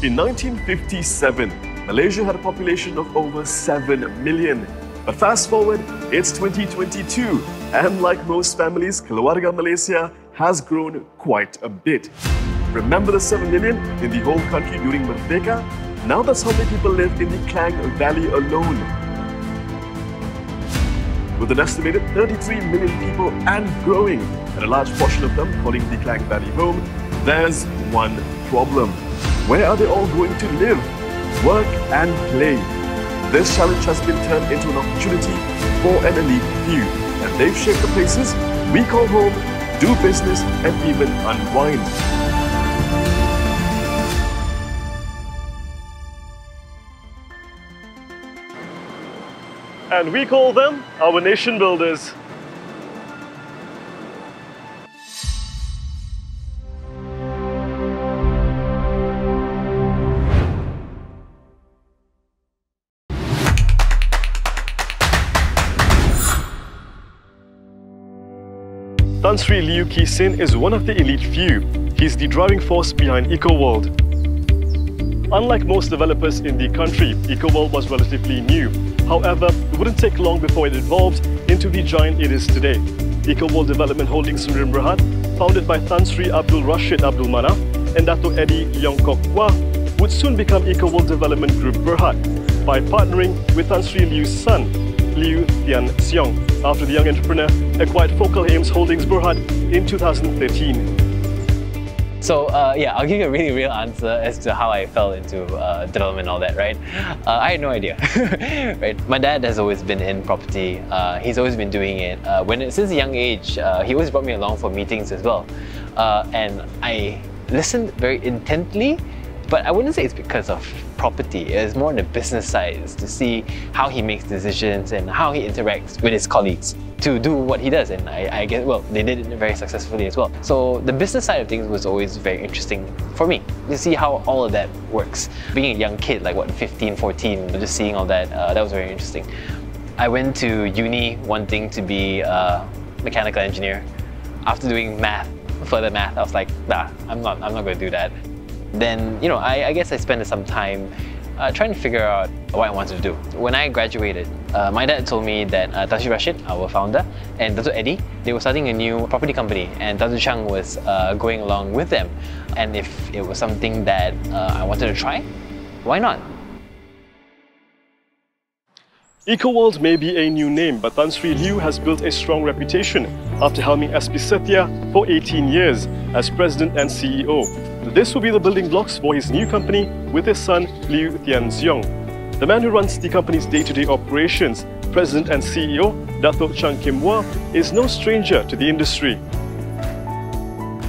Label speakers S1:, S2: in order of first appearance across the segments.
S1: In 1957, Malaysia had a population of over 7 million. But fast forward, it's 2022, and like most families, Keluarga Malaysia has grown quite a bit. Remember the 7 million in the whole country during Merdeka? Now that's how many people live in the Klang Valley alone. With an estimated 33 million people and growing, and a large portion of them calling the Klang Valley home, there's one problem. Where are they all going to live, work and play? This challenge has been turned into an opportunity for an elite few, and they've shaped the places we call home, do business and even unwind. And we call them our nation builders. Tan Sri Liew Kee Sin is one of the elite few. He's the driving force behind EcoWorld. Unlike most developers in the country, EcoWorld was relatively new. However, it wouldn't take long before it evolved into the giant it is today. EcoWorld Development Holdings Sdn Bhd, founded by Tan Sri Abdul Rashid Abdul Manaf and Dato Eddie Leong Kok Wah, would soon become EcoWorld Development Group Berhad by partnering with Tan Sri Liew's son, Liew Tian Siong, after the young entrepreneur acquired Focal Ames Holdings Berhad in 2013.
S2: So yeah, I'll give you a really real answer as to how I fell into development and all that, right? I had no idea, right? My dad has always been in property. He's always been doing it. Since a young age, he always brought me along for meetings as well. And I listened very intently, but I wouldn't say it's because of property. It's more on the business side, to see how he makes decisions and how he interacts with his colleagues to do what he does. And I guess, well, they did it very successfully as well. So the business side of things was always very interesting for me, to see how all of that works. Being a young kid, like what, 15, 14, just seeing all that, that was very interesting. I went to uni wanting to be a mechanical engineer. After doing further math, I was like, nah, I'm not going to do that. Then, you know, I guess I spent some time trying to figure out what I wanted to do. When I graduated, my dad told me that Tan Sri Rashid, our founder, and Dato Eddie, they were starting a new property company, and Dato Chang was going along with them. And if it was something that I wanted to try, why not?
S1: EcoWorld may be a new name, but Tan Sri Liew has built a strong reputation after helming SP Setia for 18 years as president and CEO. This will be the building blocks for his new company with his son Liew Tian Siong. The man who runs the company's day-to-day operations, president and CEO Dato Chang Kim Wah, is no stranger to the industry.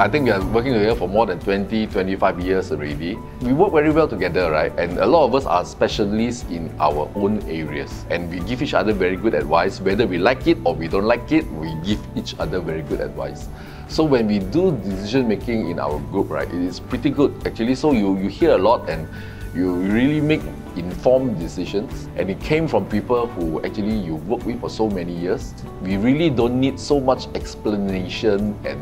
S3: I think we are working together for more than 20-25 years already. We work very well together, right? And a lot of us are specialists in our own areas. And we give each other very good advice. Whether we like it or we don't like it, we give each other very good advice. So when we do decision making in our group, right, it is pretty good actually. So you hear a lot and you really make informed decisions. And it came from people who actually you work with for so many years. We really don't need so much explanation and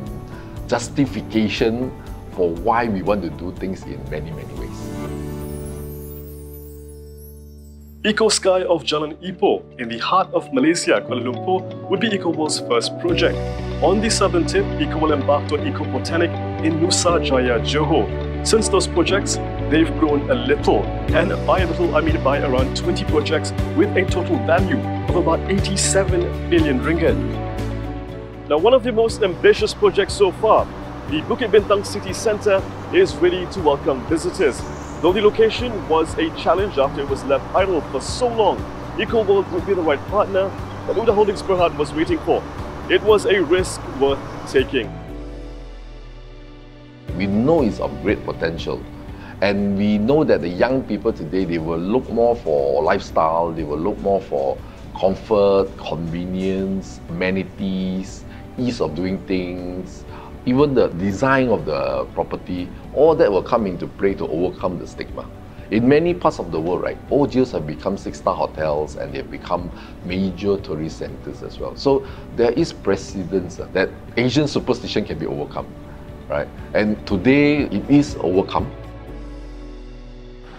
S3: justification for why we want to do things in many ways.
S1: Eco Sky of Jalan Ipoh, in the heart of Malaysia, Kuala Lumpur, would be EcoWorld's first project. On the southern tip, EcoWorld embarked on Eco Botanic in Nusa Jaya, Johor. Since those projects, they've grown a little, and by a little I mean by around 20 projects with a total value of about 87 billion ringgit. Now, one of the most ambitious projects so far, the Bukit Bintang City Centre, is ready to welcome visitors. Though the location was a challenge after it was left idle for so long, EcoWorld would be the right partner that Uda Holdings Berhad was waiting for. It was a risk worth taking.
S3: We know it's of great potential. And we know that the young people today, they will look more for lifestyle, they will look more for comfort, convenience, amenities, ease of doing things, even the design of the property, all that will come into play to overcome the stigma. In many parts of the world, right, old jails have become 6-star hotels and they have become major tourist centers as well. So there is precedence that Asian superstition can be overcome, right? And today it is overcome.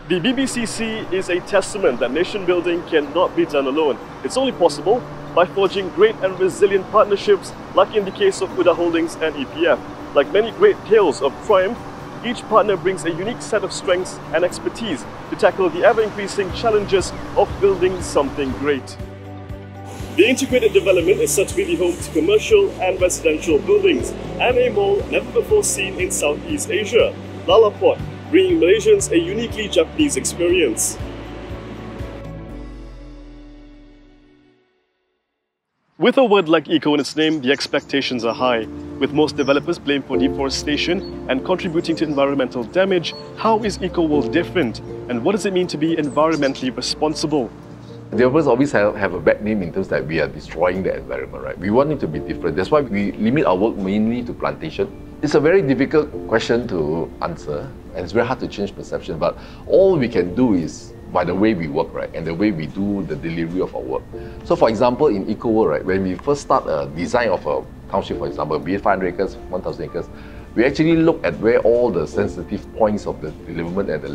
S1: The BBCC is a testament that nation building cannot be done alone. It's only possible by forging great and resilient partnerships like in the case of Uda Holdings and EPF. Like many great tales of triumph, each partner brings a unique set of strengths and expertise to tackle the ever-increasing challenges of building something great. The integrated development is said to be the home to commercial and residential buildings and a mall never before seen in Southeast Asia, Lalaport, bringing Malaysians a uniquely Japanese experience. With a word like eco in its name, the expectations are high. With most developers blamed for deforestation and contributing to environmental damage, how is EcoWorld different? And what does it mean to be environmentally responsible?
S3: Developers always have a bad name in terms that we are destroying the environment, right? We want it to be different. That's why we limit our work mainly to plantation. It's a very difficult question to answer, and it's very hard to change perception, but all we can do is by the way we work, right, and the way we do the delivery of our work. So for example, in EcoWorld, right, when we first start a design of a township, for example, be it 500 acres, 1,000 acres, we actually look at where all the sensitive points of the development and the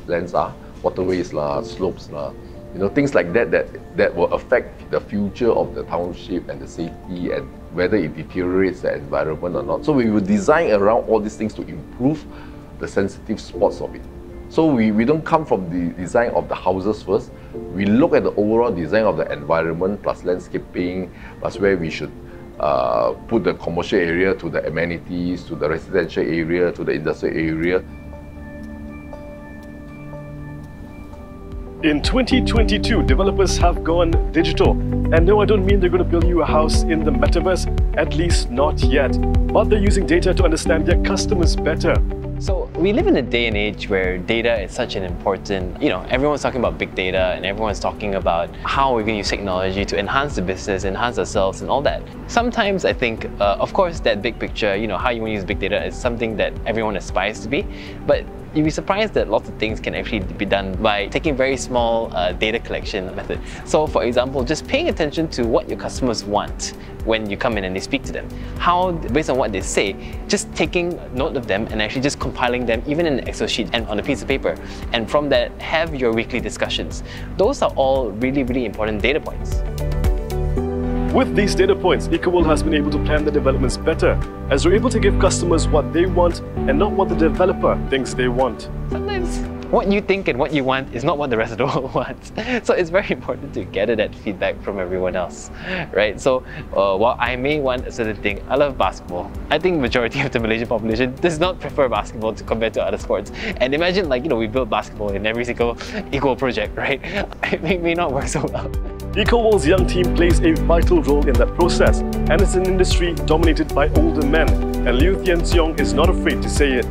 S3: lands are, waterways, slopes, things like that will affect the future of the township and the safety and whether it deteriorates the environment or not. So we will design around all these things to improve the sensitive spots of it. So we don't come from the design of the houses first. We look at the overall design of the environment plus landscaping, plus where we should put the commercial area to the amenities, to the residential area, to the industrial area.
S1: In 2022, developers have gone digital. And no, I don't mean they're going to build you a house in the metaverse, at least not yet. But they're using data to understand their customers better.
S2: So we live in a day and age where data is such an important, everyone's talking about big data and everyone's talking about how we're going to use technology to enhance the business, enhance ourselves and all that. Sometimes I think, of course, that big picture, how you want to use big data is something that everyone aspires to be, but you'd be surprised that lots of things can actually be done by taking very small data collection method. So for example, just paying attention to what your customers want when you come in and they speak to them. How, based on what they say, just taking note of them and actually just compiling them even in an Excel sheet and on a piece of paper. And from that, have your weekly discussions. Those are all really, really important data points.
S1: With these data points, EcoWorld has been able to plan the developments better, as we're able to give customers what they want and not what the developer thinks they want.
S2: Sometimes what you think and what you want is not what the rest of the world wants. So it's very important to gather that feedback from everyone else, right? So while I may want a certain thing, I love basketball. I think the majority of the Malaysian population does not prefer basketball compared to other sports. And imagine we build basketball in every single equal project, right? It may not work so well.
S1: EcoWorld's young team plays a vital role in that process, and it's an industry dominated by older men, and Liu Tianxiong is not afraid to say it.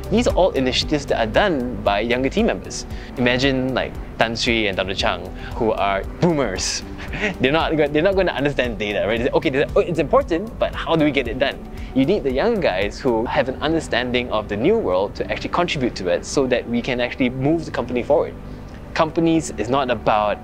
S2: These are all initiatives that are done by younger team members. Imagine Tan Sri and Dr. Chang, who are boomers. They're not going to understand data, right? They say, okay, it's important, but how do we get it done? You need the younger guys who have an understanding of the new world to actually contribute to it so that we can actually move the company forward. Companies is not about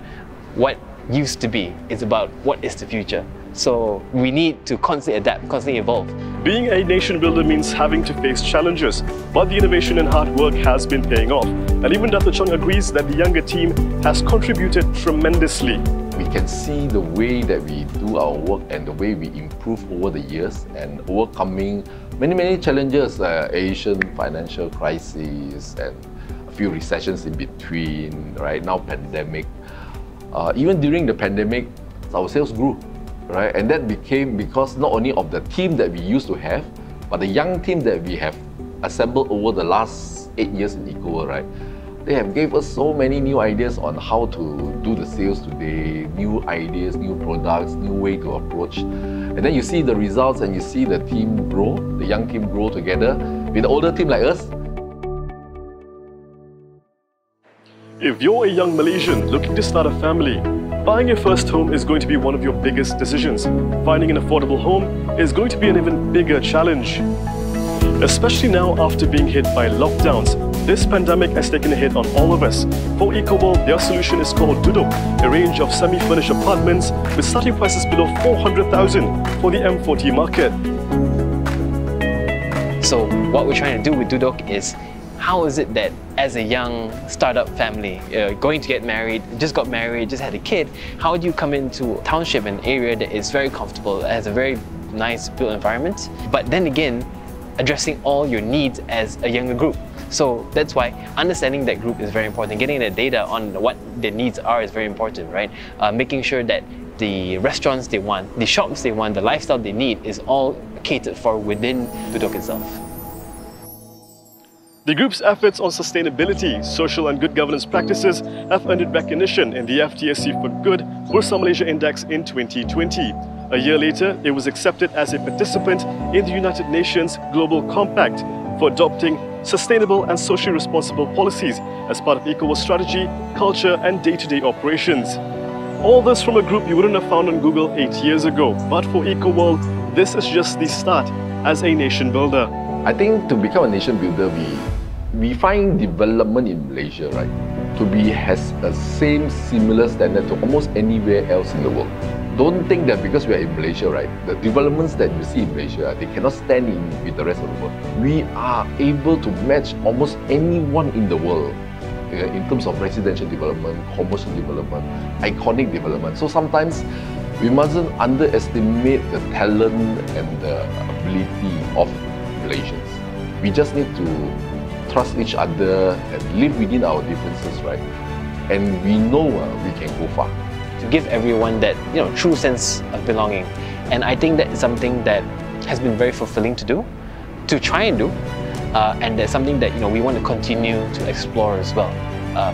S2: what used to be, it's about what is the future. So we need to constantly adapt, constantly evolve.
S1: Being a nation builder means having to face challenges, but the innovation and hard work has been paying off. And even Dr. Chung agrees that the younger team has contributed tremendously.
S3: We can see the way that we do our work and the way we improve over the years and overcoming many challenges, Asian financial crisis and a few recessions in between, right? Now pandemic. Even during the pandemic, our sales grew, right? And that became because not only of the team that we used to have, but the young team that we have assembled over the last 8 years in EcoWorld, right? They have gave us so many new ideas on how to do the sales today, new ideas, new products, new way to approach. And then you see the results and you see the team grow, the young team grow together with the older team like us.
S1: If you're a young Malaysian looking to start a family, buying your first home is going to be one of your biggest decisions. Finding an affordable home is going to be an even bigger challenge. Especially now after being hit by lockdowns, this pandemic has taken a hit on all of us. For EcoWorld, their solution is called Duduk, a range of semi-furnished apartments with starting prices below 400,000 for the M40 market.
S2: So what we're trying to do with Duduk is how is it that as a young startup family, going to get married, just got married, just had a kid, how do you come into a township, an area that is very comfortable, has a very nice built environment, but then again, addressing all your needs as a younger group. So that's why understanding that group is very important. Getting the data on what their needs are is very important, right? Making sure that the restaurants they want, the shops they want, the lifestyle they need is all catered for within Bedok itself.
S1: The group's efforts on sustainability, social and good governance practices have earned it recognition in the FTSE for Good Bursa Malaysia Index in 2020. A year later, it was accepted as a participant in the United Nations Global Compact for adopting sustainable and socially responsible policies as part of EcoWorld strategy, culture and day-to-day operations. All this from a group you wouldn't have found on Google 8 years ago, but for EcoWorld, this is just the start as a nation builder.
S3: I think to become a nation builder, we find development in Malaysia, right, to be has a similar standard to almost anywhere else in the world. Don't think that because we are in Malaysia, right, the developments that you see in Malaysia, they cannot stand in with the rest of the world. We are able to match almost anyone in the world in terms of residential development, commercial development, iconic development. So sometimes we mustn't underestimate the talent and the ability of Malaysians. We just need to trust each other and live within our differences, right? And we know we can go far.
S2: To give everyone that true sense of belonging, and I think that is something that has been very fulfilling to do, to try and do, and that's something that we want to continue to explore as well.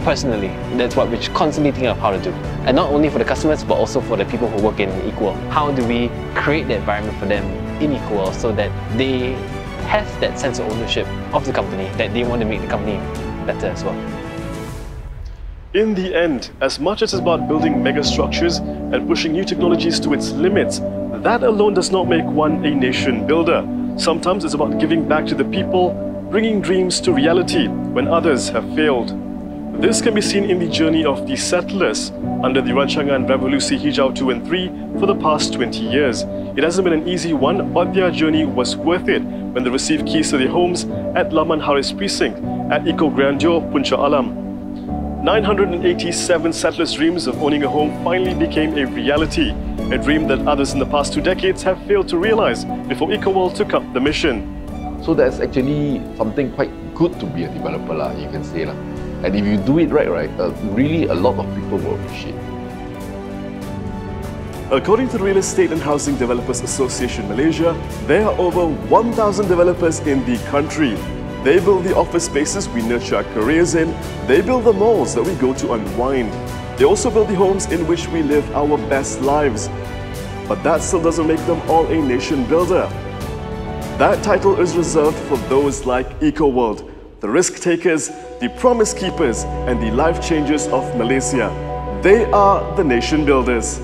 S2: Personally, that's what we're constantly thinking of how to do, and not only for the customers but also for the people who work in EcoWorld. How do we create the environment for them in EcoWorld so that they have that sense of ownership of the company, that they want to make the company better as well.
S1: In the end, as much as it's about building mega structures and pushing new technologies to its limits, that alone does not make one a nation builder. Sometimes it's about giving back to the people, bringing dreams to reality when others have failed. This can be seen in the journey of the settlers under the Rancangan Revolusi Hijau 2 and 3 for the past 20 years. It hasn't been an easy one, but their journey was worth it when they received keys to their homes at Laman Haris Precinct at Eco Grandeur, Puncak Alam. 987 settlers' dreams of owning a home finally became a reality, a dream that others in the past 2 decades have failed to realize before EcoWorld took up the mission.
S3: So that's actually something quite good to be a developer, you can say. And if you do it right, really a lot of people will appreciate it.
S1: According to the Real Estate and Housing Developers Association Malaysia, there are over 1,000 developers in the country. They build the office spaces we nurture our careers in. They build the malls that we go to unwind. They also build the homes in which we live our best lives. But that still doesn't make them all a nation builder. That title is reserved for those like EcoWorld, the risk takers, the promise keepers, and the life changers of Malaysia. They are the nation builders.